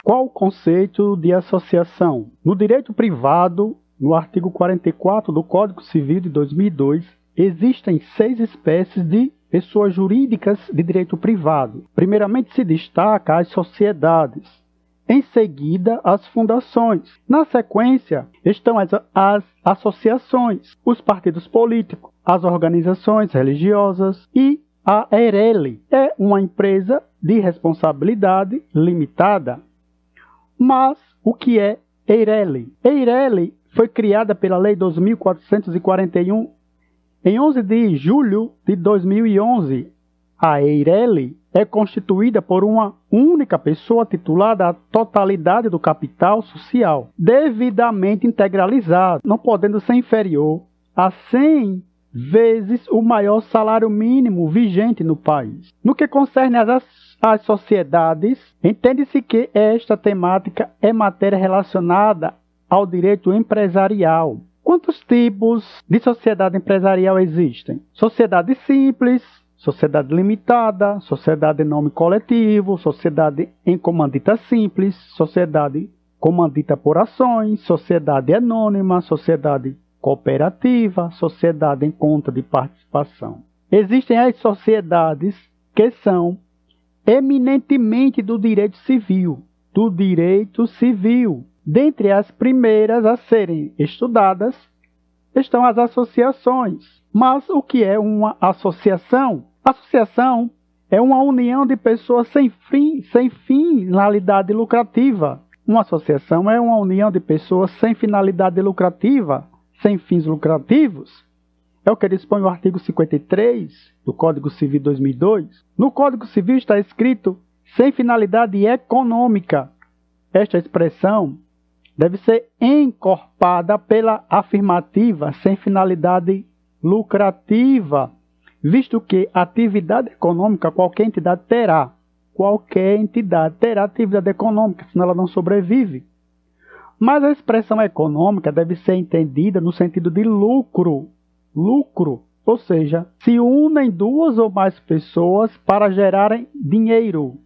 Qual o conceito de associação? No direito privado, no artigo 44 do Código Civil de 2002, existem 6 espécies de pessoas jurídicas de direito privado. Primeiramente se destaca as sociedades, em seguida as fundações. Na sequência estão as associações, os partidos políticos, as organizações religiosas e a EIRELI. É uma empresa de responsabilidade limitada. Mas o que é EIRELI? EIRELI foi criada pela Lei 2.441 em 11 de julho de 2011. A EIRELI é constituída por uma única pessoa titulada à totalidade do capital social, devidamente integralizado, não podendo ser inferior a 100 vezes o maior salário mínimo vigente no país. No que concerne às sociedades, entende-se que esta temática é matéria relacionada ao direito empresarial. Quantos tipos de sociedade empresarial existem? Sociedade simples, sociedade limitada, sociedade em nome coletivo, sociedade em comandita simples, sociedade comandita por ações, sociedade anônima, sociedade cooperativa, sociedade em conta de participação. Existem as sociedades que são eminentemente do direito civil, Dentre as primeiras a serem estudadas estão as associações. Mas o que é uma associação? Associação é uma união de pessoas sem finalidade lucrativa. Uma associação é uma união de pessoas sem finalidade lucrativa, sem fins lucrativos. É o que dispõe o artigo 53 do Código Civil 2002. No Código Civil está escrito sem finalidade econômica. Esta expressão deve ser encorpada pela afirmativa sem finalidade lucrativa, visto que atividade econômica qualquer entidade terá. Qualquer entidade terá atividade econômica, senão ela não sobrevive. Mas a expressão econômica deve ser entendida no sentido de lucro. Lucro, ou seja, se unem duas ou mais pessoas para gerarem dinheiro.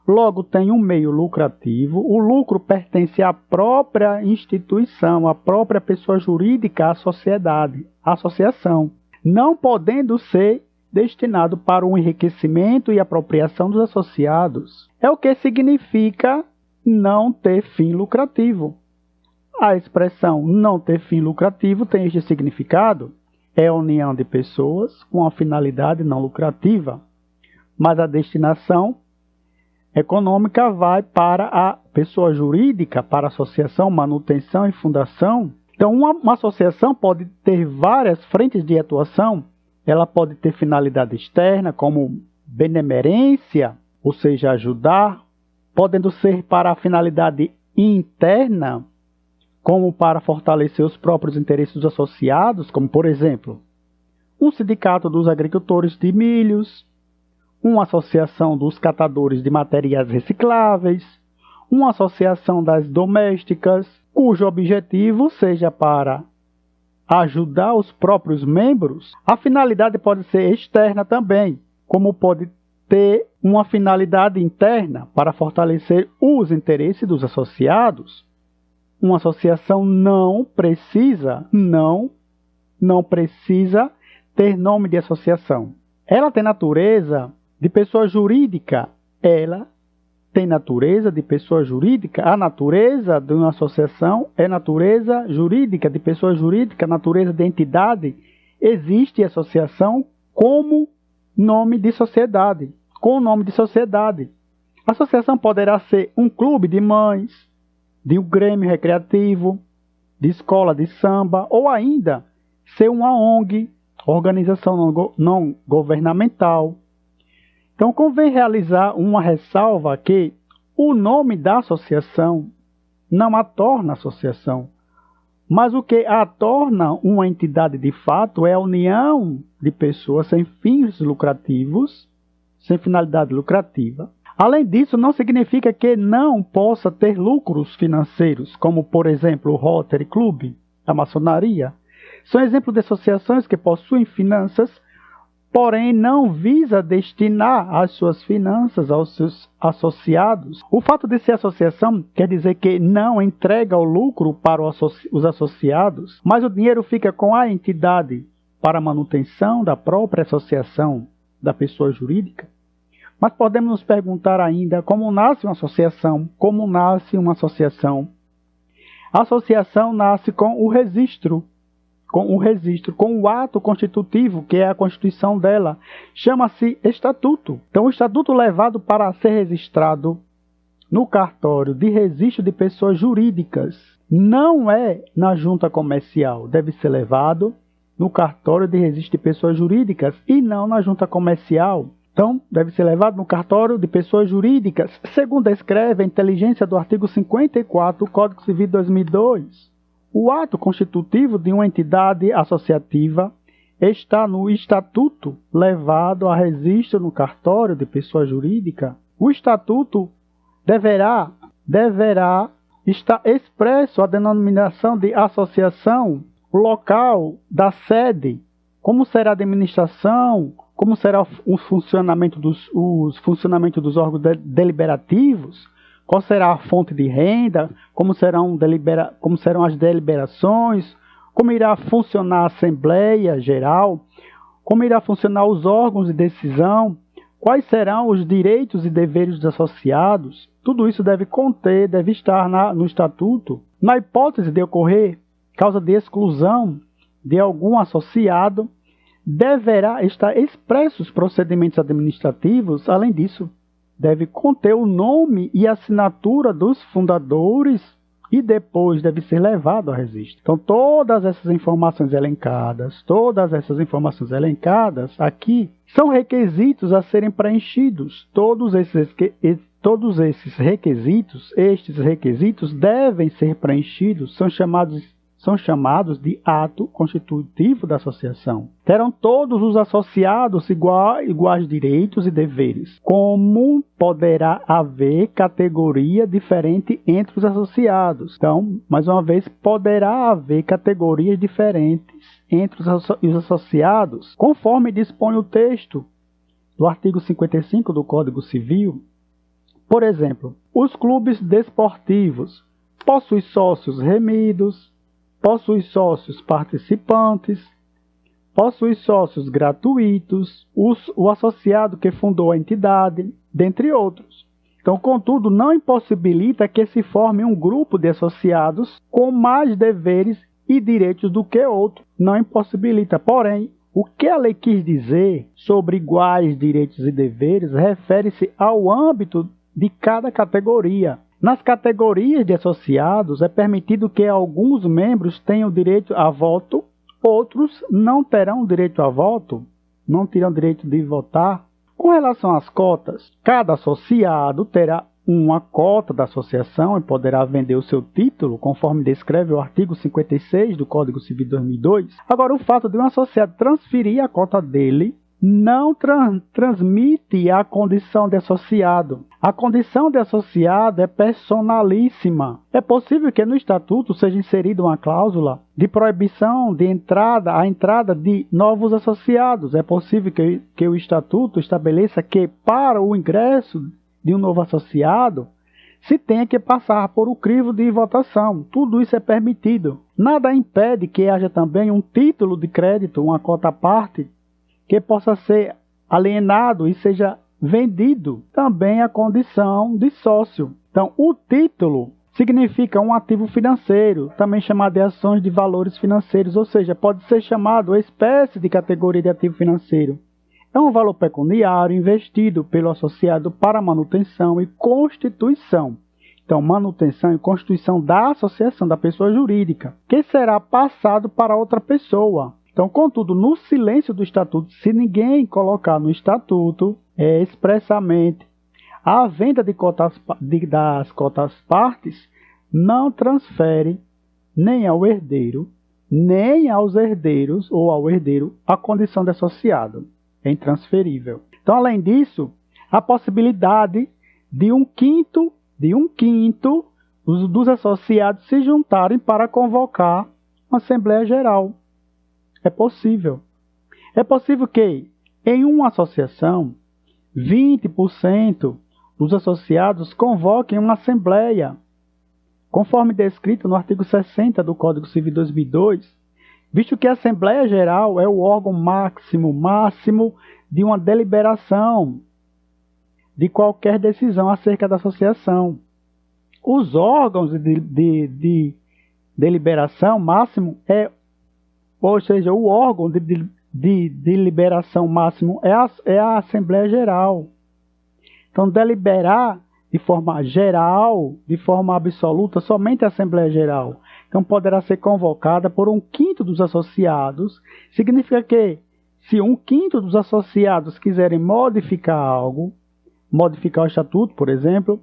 Logo tem um meio lucrativo. O lucro pertence à própria instituição, à própria pessoa jurídica, à sociedade, à associação, não podendo ser destinado para o enriquecimento e apropriação dos associados. É o que significa não ter fim lucrativo. A expressão não ter fim lucrativo tem este significado. É a união de pessoas com a finalidade não lucrativa, mas a destinação econômica vai para a pessoa jurídica, para a associação, manutenção e fundação. Então, uma associação pode ter várias frentes de atuação. Ela pode ter finalidade externa, como benemerência, ou seja, ajudar, podendo ser para a finalidade interna, como para fortalecer os próprios interesses dos associados, como, por exemplo, um sindicato dos agricultores de milhos, uma associação dos catadores de materiais recicláveis, uma associação das domésticas, cujo objetivo seja para ajudar os próprios membros. A finalidade pode ser externa também, como pode ter uma finalidade interna para fortalecer os interesses dos associados. Uma associação não precisa ter nome de associação. Ela tem natureza de pessoa jurídica. A natureza de uma associação é natureza jurídica, de pessoa jurídica, natureza de entidade. Existe associação como nome de sociedade, com o nome de sociedade. A associação poderá ser um clube de mães, de um grêmio recreativo, de escola de samba, ou ainda ser uma ONG, organização não governamental. Então, convém realizar uma ressalva que o nome da associação não a torna associação, mas o que a torna uma entidade de fato é a união de pessoas sem fins lucrativos, sem finalidade lucrativa. Além disso, não significa que não possa ter lucros financeiros, como, por exemplo, o Rotary Club, a maçonaria. São exemplos de associações que possuem finanças porém não visa destinar as suas finanças aos seus associados. O fato de ser associação quer dizer que não entrega o lucro para os associados, mas o dinheiro fica com a entidade para a manutenção da própria associação da pessoa jurídica. Mas podemos nos perguntar ainda como nasce uma associação? Como nasce uma associação? A associação nasce com o registro, com o ato constitutivo, que é a constituição dela. Chama-se estatuto. Então, o estatuto levado para ser registrado no cartório de registro de pessoas jurídicas não é na junta comercial. Deve ser levado no cartório de registro de pessoas jurídicas e não na junta comercial. Então, deve ser levado no cartório de pessoas jurídicas, segundo descreve a inteligência do artigo 54 do Código Civil de 2002. O ato constitutivo de uma entidade associativa está no estatuto levado a registro no cartório de pessoa jurídica. O estatuto deverá estar expresso a denominação de associação, o local da sede, como será a administração, como será o funcionamento dos órgãos deliberativos, qual será a fonte de renda, como serão as deliberações, como irá funcionar a Assembleia Geral, como irá funcionar os órgãos de decisão, quais serão os direitos e deveres dos associados. Tudo isso deve estar no Estatuto. Na hipótese de ocorrer causa de exclusão de algum associado, deverá estar expressos os procedimentos administrativos. Além disso, deve conter o nome e assinatura dos fundadores e depois deve ser levado a registro. Então, todas essas informações elencadas aqui são requisitos a serem preenchidos. Todos esses requisitos devem ser preenchidos, são chamados de ato constitutivo da associação. Terão todos os associados iguais direitos e deveres. Como poderá haver categoria diferente entre os associados? Então, mais uma vez, poderá haver categorias diferentes entre os associados, conforme dispõe o texto do artigo 55 do Código Civil. Por exemplo, os clubes desportivos possuem sócios remidos, possui sócios participantes, possui sócios gratuitos, o associado que fundou a entidade, dentre outros. Então, contudo, não impossibilita que se forme um grupo de associados com mais deveres e direitos do que outro. Não impossibilita. Porém, o que a lei quis dizer sobre iguais direitos e deveres refere-se ao âmbito de cada categoria. Nas categorias de associados, é permitido que alguns membros tenham direito a voto, outros não terão direito a voto, não terão direito de votar. Com relação às cotas, cada associado terá uma cota da associação e poderá vender o seu título, conforme descreve o artigo 56 do Código Civil de 2002. Agora, o fato de um associado transferir a cota dele não transmite a condição de associado. A condição de associado é personalíssima. É possível que no Estatuto seja inserida uma cláusula de proibição de a entrada de novos associados. É possível que o Estatuto estabeleça que para o ingresso de um novo associado se tenha que passar por o crivo de votação. Tudo isso é permitido. Nada impede que haja também um título de crédito, uma cota à parte, que possa ser alienado e seja vendido. Também a condição de sócio. Então, o título significa um ativo financeiro, também chamado de ações de valores financeiros, ou seja, pode ser chamado espécie de categoria de ativo financeiro. É um valor pecuniário investido pelo associado para manutenção e constituição. Então, manutenção e constituição da associação da pessoa jurídica, que será passado para outra pessoa. Então, contudo, no silêncio do Estatuto, se ninguém colocar no Estatuto expressamente a venda das cotas partes, não transfere nem ao herdeiro, nem aos herdeiros ou ao herdeiro a condição de associado. É intransferível. Então, além disso, a possibilidade de um quinto dos associados se juntarem para convocar uma Assembleia Geral. É possível. É possível que Em uma associação, 20% dos associados convoquem uma assembleia, conforme descrito no artigo 60 do Código Civil de 2002, visto que a Assembleia Geral é o órgão máximo de uma deliberação de qualquer decisão acerca da associação. Os órgãos de deliberação máximo ou seja, o órgão de deliberação máximo é a Assembleia Geral. Então, deliberar de forma geral, de forma absoluta, somente a Assembleia Geral. Então, poderá ser convocada por 1/5 dos associados. Significa que, se 1/5 dos associados quiserem modificar algo, modificar o estatuto, por exemplo,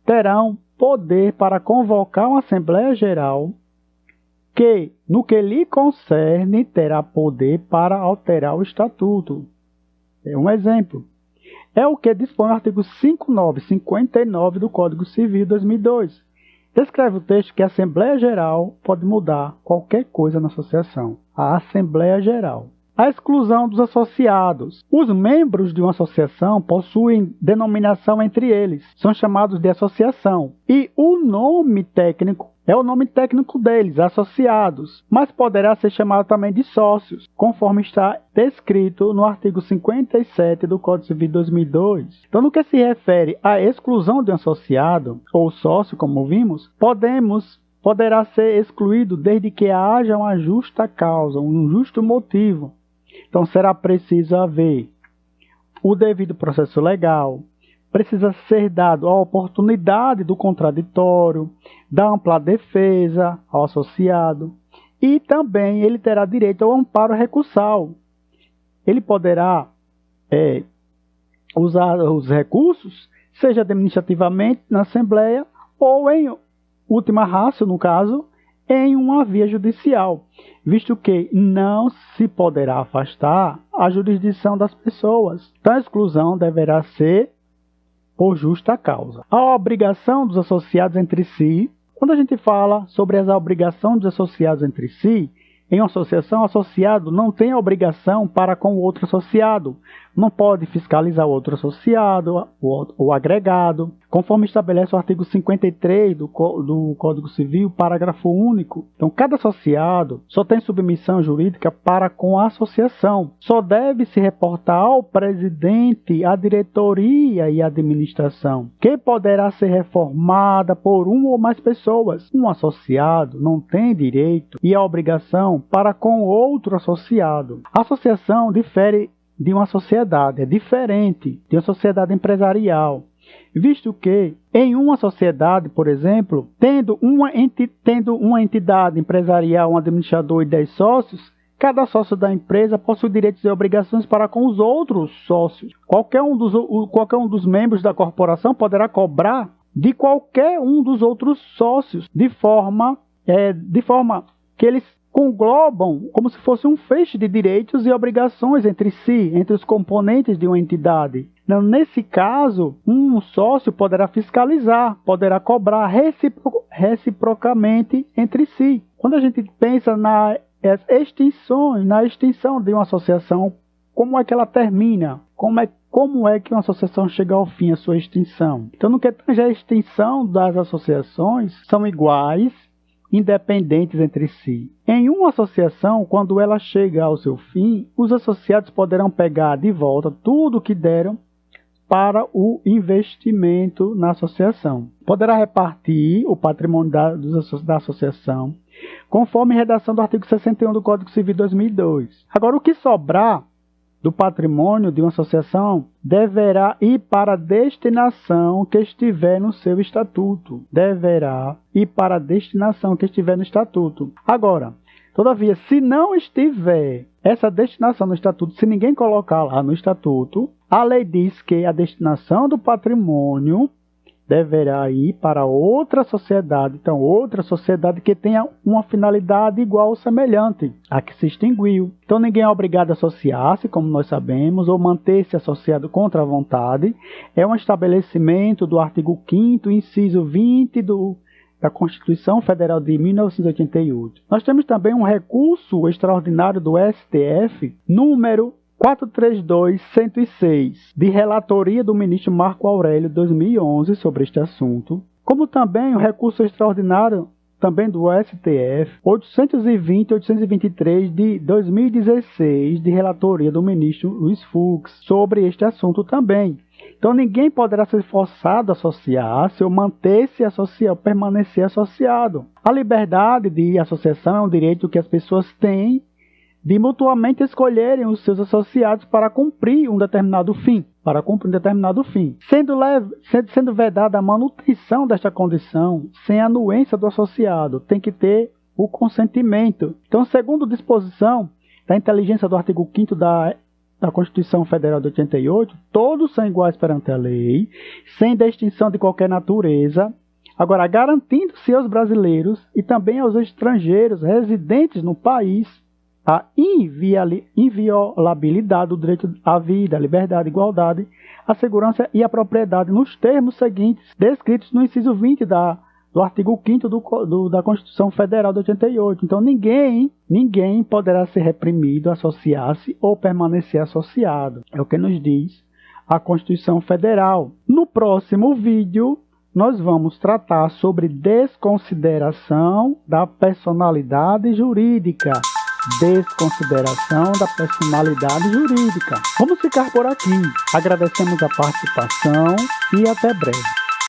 terão poder para convocar uma Assembleia Geral que, no que lhe concerne, terá poder para alterar o estatuto. É um exemplo. É o que dispõe o artigo 59 do Código Civil de 2002. Descreve o texto que a Assembleia Geral pode mudar qualquer coisa na associação. A Assembleia Geral. A exclusão dos associados. Os membros de uma associação possuem denominação entre eles. São chamados de associação. E o nome técnico é o nome técnico deles, associados. Mas poderá ser chamado também de sócios, conforme está descrito no artigo 57 do Código Civil de 2002. Então, no que se refere à exclusão de um associado, ou sócio, como vimos, poderá ser excluído desde que haja uma justa causa, um justo motivo. Então, será preciso haver o devido processo legal, precisa ser dado a oportunidade do contraditório, da ampla defesa ao associado, e também ele terá direito ao amparo recursal. Ele poderá usar os recursos, seja administrativamente na Assembleia ou em última ratio, no caso, em uma via judicial, visto que não se poderá afastar a jurisdição das pessoas. Então, a exclusão deverá ser por justa causa. A obrigação dos associados entre si. Quando a gente fala sobre as obrigações dos associados entre si, em uma associação, o associado não tem obrigação para com o outro associado. Não pode fiscalizar o outro associado, o agregado, conforme estabelece o artigo 53 do Código Civil, parágrafo único. Então, cada associado só tem submissão jurídica para com a associação. Só deve se reportar ao presidente, à diretoria e à administração, que poderá ser reformada por uma ou mais pessoas. Um associado não tem direito e a obrigação para com outro associado. A associação difere de uma sociedade, é diferente de uma sociedade empresarial, visto que em uma sociedade, por exemplo, tendo uma entidade empresarial, um administrador e 10 sócios, cada sócio da empresa possui direitos e obrigações para com os outros sócios. Qualquer um dos membros da corporação poderá cobrar de qualquer um dos outros sócios, de forma que eles conglobam como se fosse um feixe de direitos e obrigações entre si, entre os componentes de uma entidade. Então, nesse caso, um sócio poderá fiscalizar, poderá cobrar reciprocamente entre si. Quando a gente pensa na extinção de uma associação, como é que ela termina? Como é que uma associação chega ao fim, a sua extinção? Então, no que tange a extinção das associações, são iguais, independentes entre si. Em uma associação, quando ela chega ao seu fim, os associados poderão pegar de volta tudo o que deram para o investimento na associação. Poderá repartir o patrimônio da associação, conforme a redação do artigo 61 do Código Civil de 2002. Agora, o que sobrar do patrimônio de uma associação deverá ir para a destinação que estiver no seu estatuto. Deverá ir para a destinação que estiver no estatuto. Agora, todavia, se não estiver essa destinação no estatuto, se ninguém colocar lá no estatuto, a lei diz que a destinação do patrimônio deverá ir para outra sociedade. Então, outra sociedade que tenha uma finalidade igual ou semelhante à que se extinguiu. Então, ninguém é obrigado a associar-se, como nós sabemos, ou manter-se associado contra a vontade. É um estabelecimento do artigo 5º, inciso 20 da Constituição Federal de 1988. Nós temos também um recurso extraordinário do STF, número 432-106, de relatoria do ministro Marco Aurélio, 2011, sobre este assunto, como também o recurso extraordinário também do STF, 820-823 de 2016, de relatoria do ministro Luiz Fux, sobre este assunto também. Então ninguém poderá ser forçado a associar-se ou manter-se associado, ou permanecer associado. A liberdade de associação é um direito que as pessoas têm de mutuamente escolherem os seus associados para cumprir um determinado fim. Sendo vedada a manutenção desta condição, sem a anuência do associado, tem que ter o consentimento. Então, segundo disposição da inteligência do artigo 5º da Constituição Federal de 88, todos são iguais perante a lei, sem distinção de qualquer natureza. Agora, garantindo-se aos brasileiros e também aos estrangeiros residentes no país a inviolabilidade do direito à vida, à liberdade, à igualdade, à segurança e à propriedade, nos termos seguintes, descritos no inciso 20 do artigo 5º da Constituição Federal de 88. Então, ninguém poderá ser reprimido, associar-se ou permanecer associado. É o que nos diz a Constituição Federal. No próximo vídeo, nós vamos tratar sobre desconsideração da personalidade jurídica. Desconsideração da personalidade jurídica. Vamos ficar por aqui. Agradecemos a participação e até breve.